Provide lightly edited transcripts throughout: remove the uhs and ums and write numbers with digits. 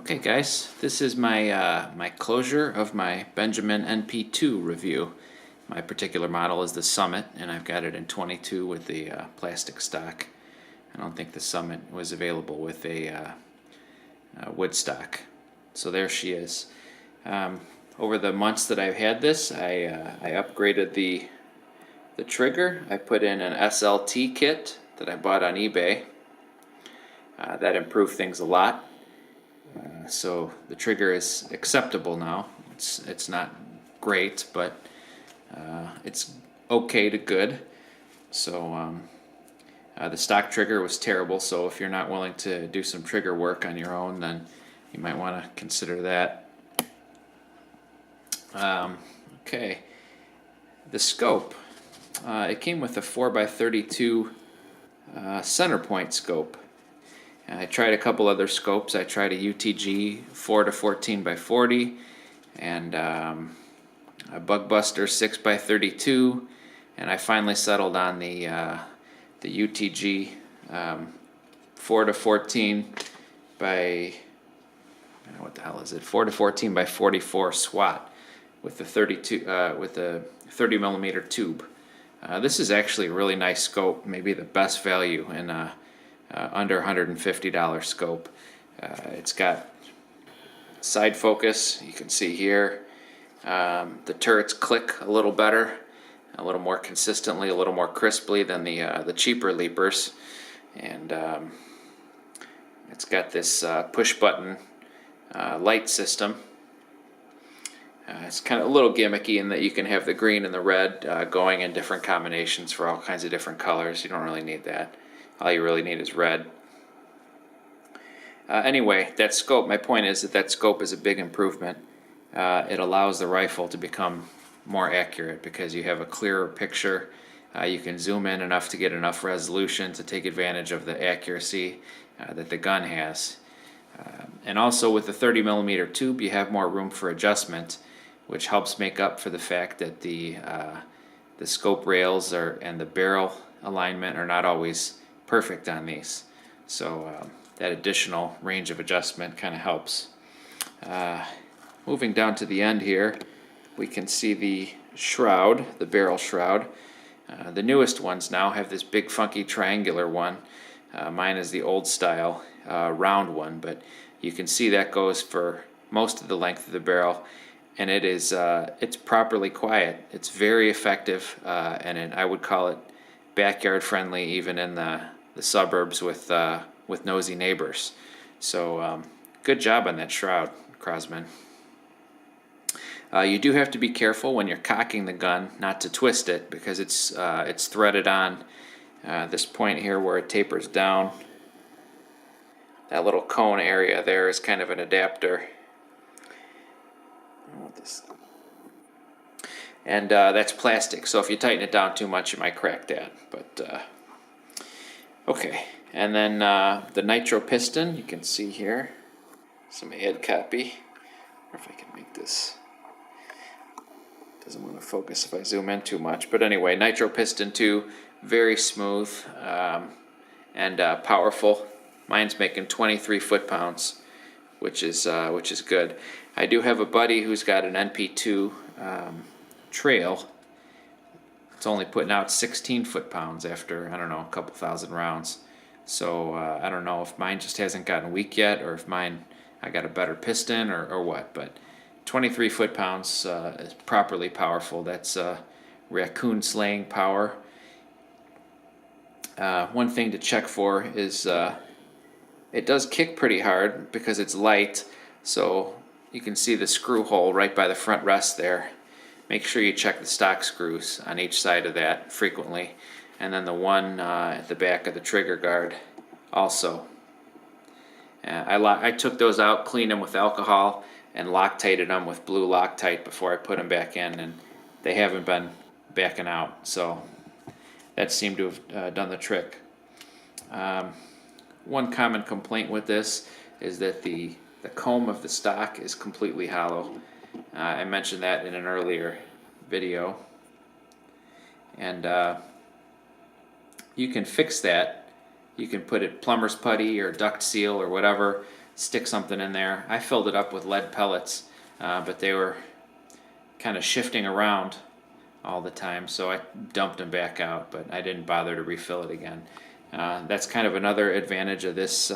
Okay guys, this is my my closure of my Benjamin NP2 review. My particular model is the Summit, and I've got it in 22 with the plastic stock. I don't think the Summit was available with a wood stock. So there she is. Over the months that I've had this, I upgraded the trigger. I put in an SLT kit that I bought on eBay. That improved things a lot. So the trigger is acceptable now. It's not great, but it's okay to good. So the stock trigger was terrible, so if you're not willing to do some trigger work on your own, then you might want to consider that. Okay, the scope. It came with a 4x32 center point scope. I tried a couple other scopes. I tried a UTG 4 to 14 by 40 and a Bugbuster 6 by 32, and I finally settled on the UTG 4 to 14 by what the hell is it? 4 to 14 by 44 SWAT with the 30 millimeter tube. This is actually a really nice scope, maybe the best value in under $150 scope. It's got side focus, you can see here. The turrets click a little better, a little more consistently, a little more crisply than the cheaper leapers. And it's got this push button light system. It's kind of a little gimmicky in that you can have the green and the red going in different combinations for all kinds of different colors. You don't really need that. All you really need is red. Anyway, that scope, my point is that scope is a big improvement. It allows the rifle to become more accurate because you have a clearer picture. You can zoom in enough to get enough resolution to take advantage of the accuracy that the gun has. And also with the 30 millimeter tube, you have more room for adjustment, which helps make up for the fact that the scope rails and the barrel alignment are not always perfect on these. So that additional range of adjustment kind of helps. Moving down to the end here, we can see the shroud, the barrel shroud. The newest ones now have this big funky triangular one. Mine is the old style round one, but you can see that goes for most of the length of the barrel, and it's properly quiet. It's very effective, and I would call it backyard friendly, even in the suburbs with nosy neighbors. So good job on that shroud, Crosman. You do have to be careful when you're cocking the gun not to twist it, because it's threaded on this point here where it tapers down. That little cone area there is kind of an adapter. And that's plastic, so if you tighten it down too much, you might crack that. But okay, and then the nitro piston, you can see here, some ad copy. I wonder if I can make this. Doesn't want to focus if I zoom in too much, but anyway, nitro piston too, very smooth and powerful. Mine's making 23 foot-pounds, which is good. I do have a buddy who's got an NP2 trail. It's only putting out 16 foot-pounds after, I don't know, a couple thousand rounds. So I don't know if mine just hasn't gotten weak yet, or if I got a better piston or what, but 23 foot-pounds is properly powerful. That's raccoon slaying power. One thing to check for is it does kick pretty hard because it's light, so you can see the screw hole right by the front rest there. Make sure you check the stock screws on each side of that frequently, and then the one at the back of the trigger guard also. I took those out, cleaned them with alcohol, and Loctited them with blue Loctite before I put them back in, and they haven't been backing out, so that seemed to have done the trick. One common complaint with this is that the comb of the stock is completely hollow. I mentioned that in an earlier video, and you can fix that. You can put it plumber's putty or duct seal or whatever stick something in there. I filled it up with lead pellets, but they were kind of shifting around all the time, so I dumped them back out, but I didn't bother to refill it again. That's kind of another advantage of this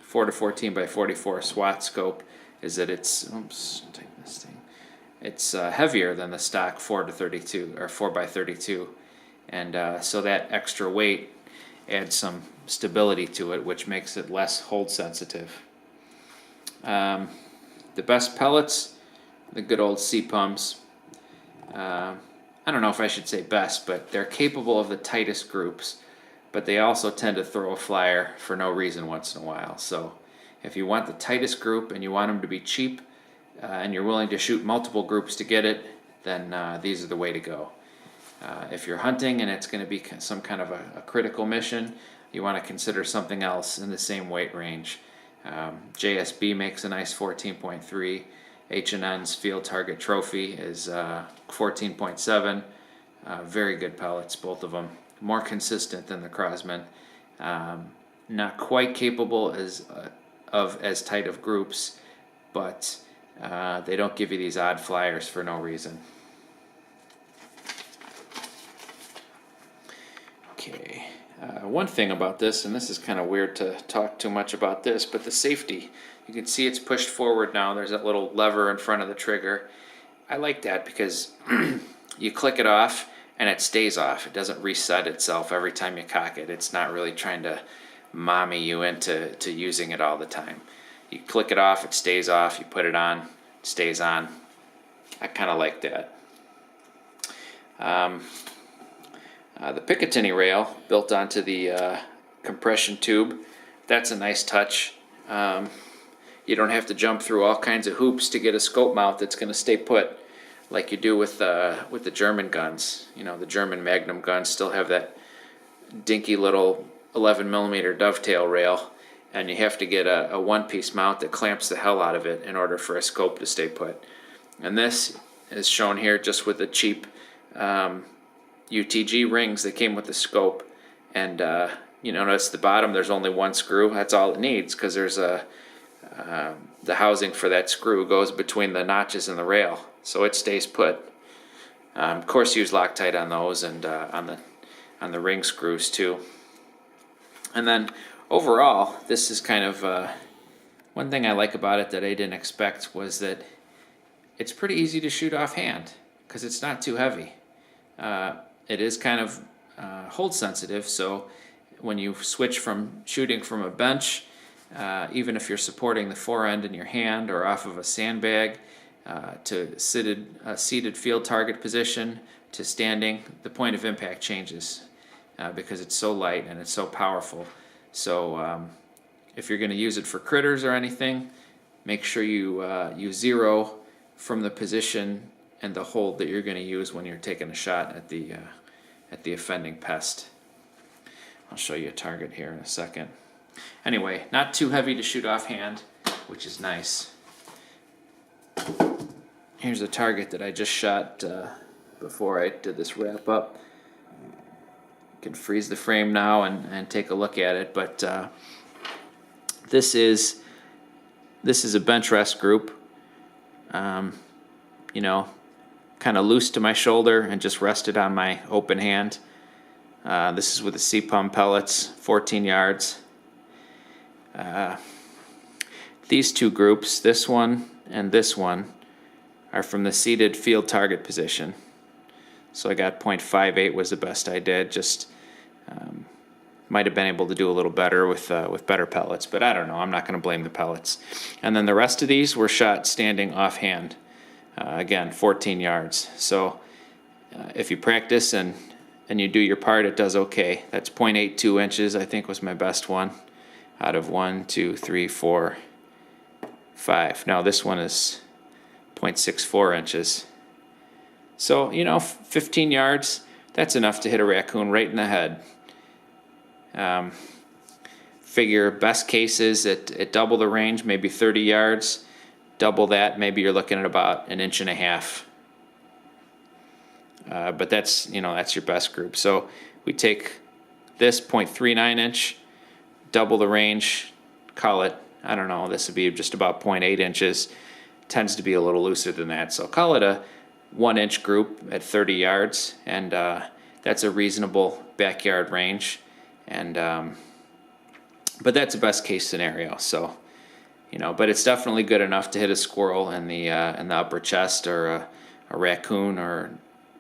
4 to 14 by 44 SWAT scope, is that it's, oops, take this thing. It's heavier than the stock 4 to 32 or 4 by 32, and so that extra weight adds some stability to it, which makes it less hold sensitive. The best pellets, the good old C-pums. I don't know if I should say best, but they're capable of the tightest groups, but they also tend to throw a flyer for no reason once in a while. So if you want the tightest group and you want them to be cheap, and you're willing to shoot multiple groups to get it, then these are the way to go. If you're hunting and it's going to be some kind of a critical mission, you want to consider something else in the same weight range. JSB makes a nice 14.3. H&N's Field Target Trophy is 14.7. Very good pellets, both of them. More consistent than the Crosman. Not quite capable of as tight of groups, but they don't give you these odd flyers for no reason. Okay, one thing about this, and this is kind of weird to talk too much about this, but the safety. You can see it's pushed forward now. There's that little lever in front of the trigger. I like that because you click it off and it stays off. It doesn't reset itself every time you cock it. It's not really trying to mommy you into using it all the time. You click it off, it stays off. You put it on, it stays on. I kind of like that. The Picatinny rail built onto the compression tube. That's a nice touch. You don't have to jump through all kinds of hoops to get a scope mount that's going to stay put, like you do with the German guns. You know, the German Magnum guns still have that dinky little 11mm dovetail rail, and you have to get a one-piece mount that clamps the hell out of it in order for a scope to stay put. And this is shown here just with the cheap UTG rings that came with the scope, and you notice the bottom there's only one screw. That's all it needs, because there's the housing for that screw goes between the notches in the rail, so it stays put. Of course, use Loctite on those and on the ring screws too. And then overall, this is kind of one thing I like about it that I didn't expect was that it's pretty easy to shoot offhand because it's not too heavy. It is kind of hold sensitive, so when you switch from shooting from a bench, even if you're supporting the forend in your hand or off of a sandbag, to seated field target position to standing, the point of impact changes because it's so light and it's so powerful. So if you're going to use it for critters or anything, make sure you zero from the position and the hold that you're going to use when you're taking a shot at the offending pest. I'll show you a target here in a second. Anyway, not too heavy to shoot offhand, which is nice. Here's a target that I just shot before I did this wrap up. You can freeze the frame now and take a look at it, but this is a bench rest group. You know, kind of loose to my shoulder and just rested on my open hand. This is with the C-pum pellets, 14 yards. These two groups, this one and this one, are from the seated field target position. So I got .58 was the best I did. Just might have been able to do a little better with better pellets, but I don't know. I'm not going to blame the pellets. And then the rest of these were shot standing offhand. Again, 14 yards. So if you practice and you do your part, it does okay. That's .82 inches, I think, was my best one out of 1, 2, 3, 4, 5. Now this one is .64 inches. So, you know, 15 yards, that's enough to hit a raccoon right in the head. Figure best cases at double the range, maybe 30 yards. Double that, maybe you're looking at about 1.5 inches. But that's, you know, that's your best group. So we take this .39 inch, double the range, call it I don't know, this would be just about 0.8 inches. Tends to be a little looser than that. So call it a 1-inch group at 30 yards, and that's a reasonable backyard range. And but that's a best case scenario. So, you know, but it's definitely good enough to hit a squirrel in the upper chest, or a raccoon or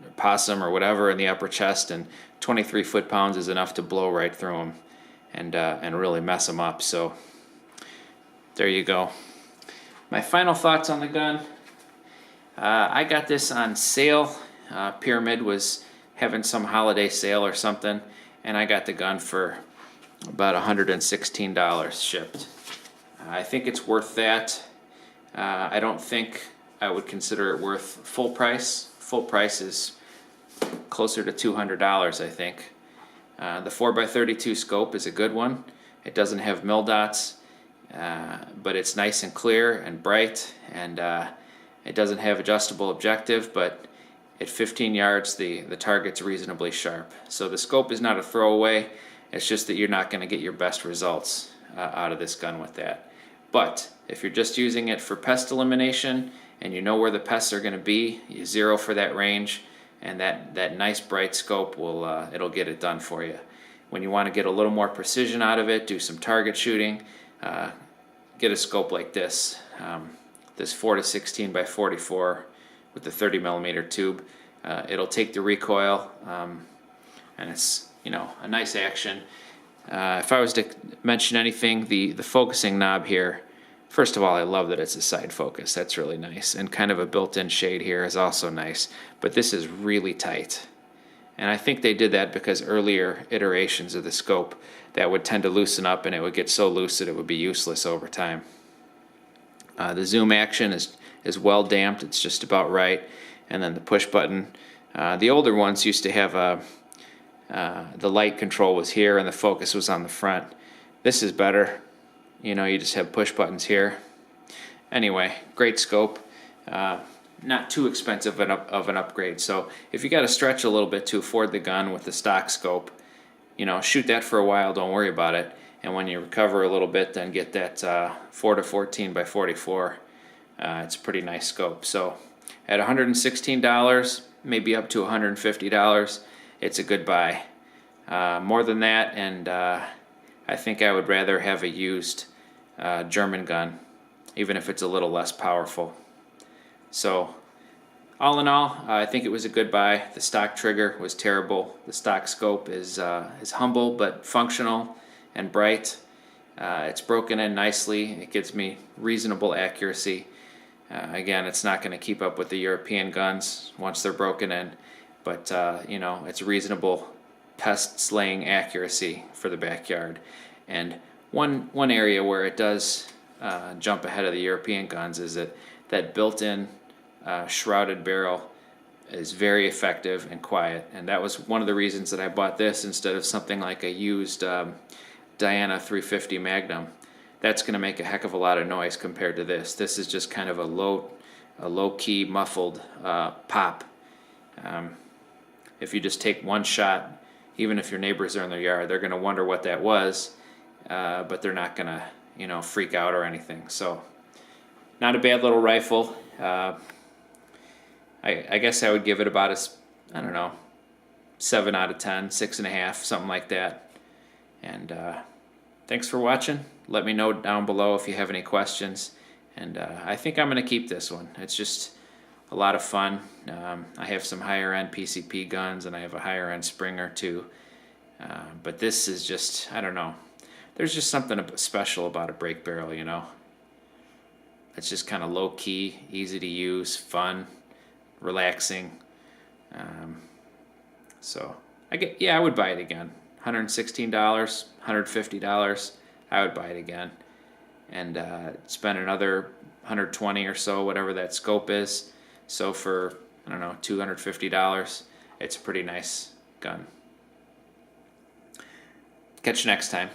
a possum or whatever in the upper chest, and 23 foot-pounds is enough to blow right through them and really mess them up. So there you go. My final thoughts on the gun. I got this on sale. Pyramid was having some holiday sale or something, and I got the gun for about $116 shipped. I think it's worth that. I don't think I would consider it worth full price. Full price is closer to $200, I think. The 4x32 scope is a good one. It doesn't have mil dots, but it's nice and clear and bright, and it doesn't have adjustable objective, but at 15 yards the target's reasonably sharp. So the scope is not a throwaway. It's just that you're not going to get your best results out of this gun with that. But if you're just using it for pest elimination and you know where the pests are going to be, you zero for that range, and that nice bright scope will it'll get it done for you. When you want to get a little more precision out of it, do some target shooting, get a scope like this. This 4-16 by 44 with the 30 millimeter tube. It'll take the recoil, and it's, you know, a nice action. If I was to mention anything, the focusing knob here, first of all, I love that it's a side focus. That's really nice, and kind of a built-in shade here is also nice, but this is really tight. And I think they did that because earlier iterations of the scope, that would tend to loosen up, and it would get so loose that it would be useless over time. The zoom action is well damped. It's just about right. And then the push button. The older ones used to have the light control was here and the focus was on the front. This is better. You know, you just have push buttons here. Anyway, great scope. Not too expensive of an upgrade. So if you got to stretch a little bit to afford the gun with the stock scope, you know, shoot that for a while. Don't worry about it. And when you recover a little bit, then get that 4-14 by 44. It's a pretty nice scope. So at $116, maybe up to $150, it's a good buy. More than that, and I think I would rather have a used German gun, even if it's a little less powerful. So all in all, I think it was a good buy. The stock trigger was terrible. The stock scope is humble but functional and bright. It's broken in nicely. It gives me reasonable accuracy. Again, it's not going to keep up with the European guns once they're broken in, but you know, it's reasonable pest slaying accuracy for the backyard. And one area where it does jump ahead of the European guns is that built-in shrouded barrel is very effective and quiet, and that was one of the reasons that I bought this instead of something like a used Diana 350 Magnum. That's going to make a heck of a lot of noise compared to this. This is just kind of a low-key muffled pop. If you just take one shot, even if your neighbors are in their yard, they're going to wonder what that was, but they're not going to, you know, freak out or anything. So, not a bad little rifle. I guess I would give it about I don't know, 7 out of 10, 6.5, something like that. And thanks for watching. Let me know down below if you have any questions. And I think I'm going to keep this one. It's just a lot of fun. I have some higher end PCP guns, and I have a higher end Springer too. But this is just, I don't know. There's just something special about a break barrel, you know. It's just kind of low key, easy to use, fun, relaxing. So I would buy it again. $116, $150, I would buy it again, and spend another $120 or so, whatever that scope is. So for, I don't know, $250, it's a pretty nice gun. Catch you next time.